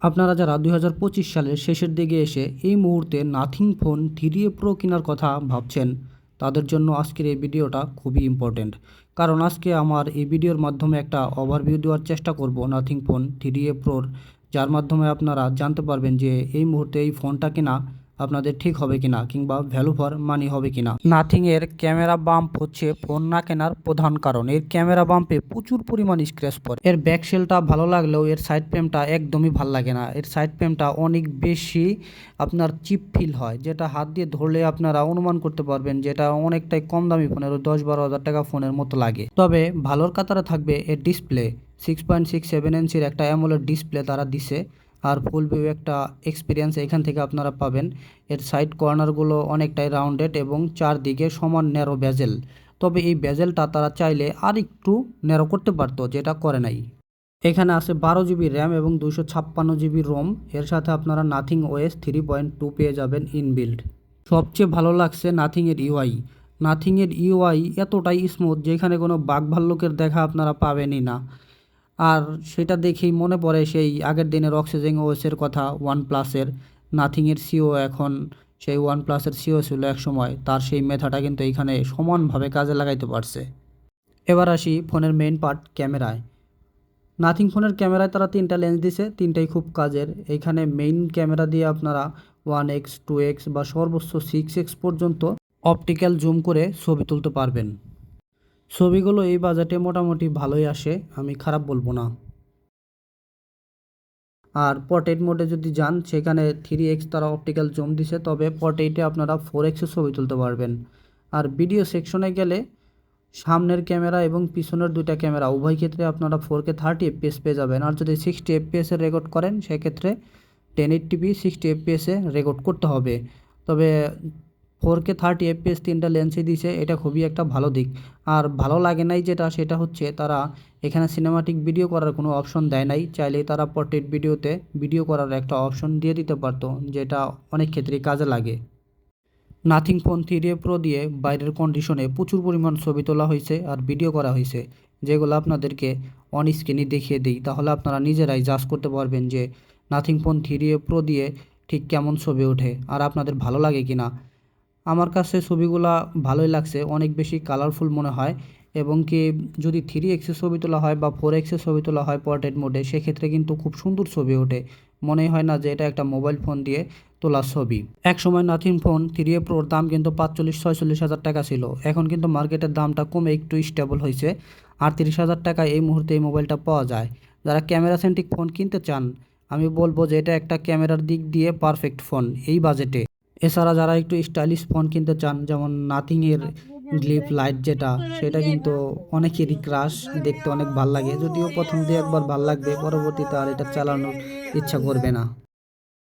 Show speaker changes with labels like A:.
A: আপনারা যারা 2025 সালের শেষের দিকে এসে এই মুহূর্তে নাথিং ফোন 3A প্রো কেনার কথা ভাবছেন, তাদের জন্য আজকের এই ভিডিওটা খুবই ইম্পর্টেন্ট। কারণ আজকে আমার এই ভিডিওর মাধ্যমে একটা ওভারভিউ দেওয়ার চেষ্টা করব নাথিং ফোন 3A প্রোর, যার মাধ্যমে আপনারা জানতে পারবেন যে এই মুহূর্তে এই ফোনটা কেনা আপনাদের ঠিক হবে কিনা কিংবা ভ্যালু ফর মানি হবে কিনা। নাথিংয়ের ক্যামেরা বাম্প হচ্ছে ফোন না কেনার প্রধান কারণ। এর ক্যামেরা বাম্পে প্রচুর পরিমাণ স্ক্র্যাচ পড়ে। এর ব্যাকশেলটা ভালো লাগলেও এর সাইড ফ্রেমটা একদমই ভালো লাগে না। এর সাইড ফ্রেমটা অনেক বেশি আপনার চিপ ফিল হয়, যেটা হাত দিয়ে ধরলে আপনারা অনুমান করতে পারবেন যেটা অনেকটাই কম দামি ফোনের 10-12 হাজার টাকা ফোনের মতো লাগে। তবে ভালোর কাতারে থাকবে এর ডিসপ্লে। 6.67 ইঞ্চির একটা অ্যামোলেড ডিসপ্লে তারা দিছে, আর ফুল ভিউ একটা এক্সপিরিয়েন্স এখান থেকে আপনারা পাবেন। এর সাইড কর্নারগুলো অনেকটাই রাউন্ডেড এবং চারদিকে সমান ন্যারো বেজেল। তবে এই বেজেলটা তারা চাইলে আর একটু ন্যারো করতে পারতো, যেটা করে নাই। এখানে আছে 12 GB র্যাম এবং 256 GB রোম। এর সাথে আপনারা নাথিং OS 3.2 পেয়ে যাবেন ইনবিল্ড। সবচেয়ে ভালো লাগছে নাথিংয়ের ইউআই। নাথিংয়ের ইউআই এতটাই স্মুথ যেখানে কোনো বাগ ভাল্লুকের দেখা আপনারা পাবেনই না। আর সেটা দেখেই মনে পড়ে সেই আগের দিনের অক্সিজেন ওএসের কথা, ওয়ানপ্লাসের। নাথিংয়ের সিও এখন সেই ওয়ানপ্লাসের সিও ছিল এক সময়, তার সেই মেধাটা কিন্তু এইখানে সমানভাবে কাজে লাগাইতে পারছে। এবার আসি ফোনের মেইন পার্ট, ক্যামেরায়। নাথিং ফোনের ক্যামেরায় তারা 3টা লেন্স দিছে, 3টাই খুব কাজের। এইখানে মেইন ক্যামেরা দিয়ে আপনারা 1x 2x বা সর্বোচ্চ 6x পর্যন্ত অপটিক্যাল জুম করে ছবি তুলতে পারবেন। ছবিগুলো এই বাজেটে মোটামুটি ভালোই আসে, আমি খারাপ বলবো না। আর পোর্ট্রেট মোডে যদি যান সেখানে 3x তারা অপটিক্যাল জুম দিছে, তবে পোর্ট্রেটে আপনারা 4x ছবি তুলতে পারবেন। আর ভিডিও সেকশনে গেলে সামনের ক্যামেরা এবং পিছনের 2টা ক্যামেরা উভয় ক্ষেত্রে আপনারা 4K 30 FPS পেয়ে যাবেন। আর যদি 60 FPS এ রেকর্ড করেন সেক্ষেত্রে 1080p 60 FPS এ রেকর্ড করতে হবে। তবে 4K 30 FPS 3টা লেন্সই দিছে, এটা খুবই একটা ভালো দিক। আর ভালো লাগে নাই যেটা, সেটা হচ্ছে তারা এখানে সিনেমাটিক ভিডিও করার কোনো অপশন দেয় নাই। চাইলেই তারা পোর্ট্রেট ভিডিওতে ভিডিও করার একটা অপশন দিয়ে দিতে পারতো, যেটা অনেক ক্ষেত্রেই কাজে লাগে। নাথিং ফোন 3A প্রো দিয়ে বাইরের কন্ডিশনে প্রচুর পরিমাণ ছবি তোলা হয়েছে আর ভিডিও করা হয়েছে, যেগুলো আপনাদেরকে অন স্ক্রিনে দেখিয়ে দিই, তাহলে আপনারা নিজেরাই জাজ করতে পারবেন যে নাথিং ফোন 3A প্রো দিয়ে ঠিক কেমন ছবি ওঠে আর আপনাদের ভালো লাগে কি না। আমার কাছে ছবিগুলা ভালোই লাগছে, অনেক বেশি কালারফুল মনে হয়। এবং কি যদি 3x ছবি তোলা হয় বা 4x ছবি তোলা হয় পোর্ট্রেট মোডে, সেক্ষেত্রে কিন্তু খুব সুন্দর ছবি ওঠে, মনে হয় না যে এটা একটা মোবাইল ফোন দিয়ে তোলা ছবি। এক সময় নাথিং ফোন 3A প্রোর দাম কিন্তু 45-46 হাজার টাকা ছিল, এখন কিন্তু মার্কেটের দামটা কমে একটু স্টেবল হয়েছে। 38 হাজার টাকায় এই মুহূর্তে এই মোবাইলটা পাওয়া যায়। যারা ক্যামেরা সেন্ট্রিক ফোন কিনতে চান, আমি বলবো যে এটা একটা ক্যামেরার দিক দিয়ে পারফেক্ট ফোন এই বাজেটে। এছাড়া যারা একটু স্টাইলিশ ফোন কিনতে চান, যেমন নাথিংয়ের গ্লিপ লাইট যেটা, সেটা কিন্তু অনেকেরই ক্রাশ, দেখতে অনেক ভাল লাগে। যদিও প্রথম 2-1 বার ভাল লাগবে, পরবর্তীতে আর এটা চালানোর ইচ্ছা করবে না।